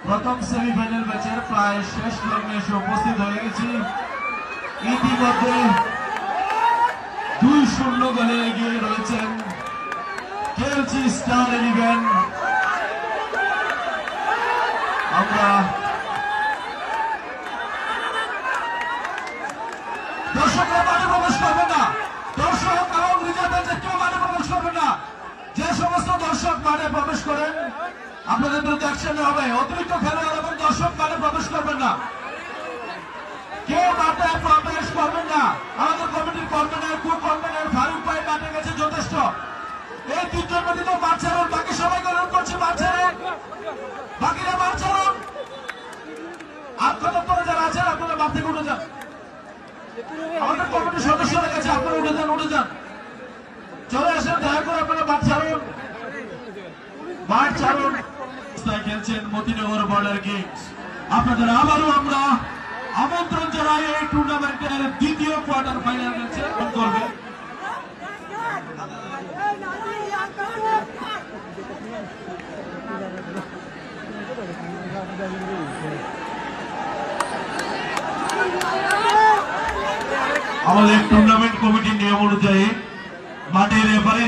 প্রথম সেমিফাইনাল ম্যাচের প্রায় শেষ লগ্নে এসে উপস্থিত হয়ে গেছি। ইতিমধ্যে 2-0 গোলে এগিয়ে রয়েছেন কেএলসি স্টার 11। আমরা দর্শকরা মাঠে প্রবেশ করবেন না, দর্শক এবং নিজেদের কেউ মাঠে প্রবেশ করবেন না। যে সমস্ত দর্শক মাঠে প্রবেশ করেন আপনাদের বিরুদ্ধে অ্যাকশন হবে। অতিরিক্ত খেলোয়াড় এবং দর্শক মাঠে প্রবেশ করবেন না, কেউ মাঠে প্রবেশ করবেন না। আমাদের কমিটির কনভেনর ফারুক ভাই মাঠে গেছে যথেষ্ট। এই তিনজন ব্যতীত মাঠ ছাড়ুন, বাকি সবাইকে অনুরোধ করছি মাঠ ছাড়ুন, বাকিরা মাঠ ছাড়ুন। আত্মতত্ত্বরে যারা আছেন আপনারা মাঠ থেকে উঠে যান। আমাদের কমিটির সদস্যরা গেছে, আপনারা উঠে যান, চলে আসেন, দয়া করে আপনারা মাঠ ছাড়ুন। খেলছেন মতিনগর বর্ডার কিংস। আপনাদের আবারও আমরা আমন্ত্রণ জানাই এই টুর্নামেন্টের দ্বিতীয় কোয়ার্টার ফাইনাল ম্যাচে করবে। আমাদের টুর্নামেন্ট কমিটির নিয়ম অনুযায়ী মাঠের রেফারি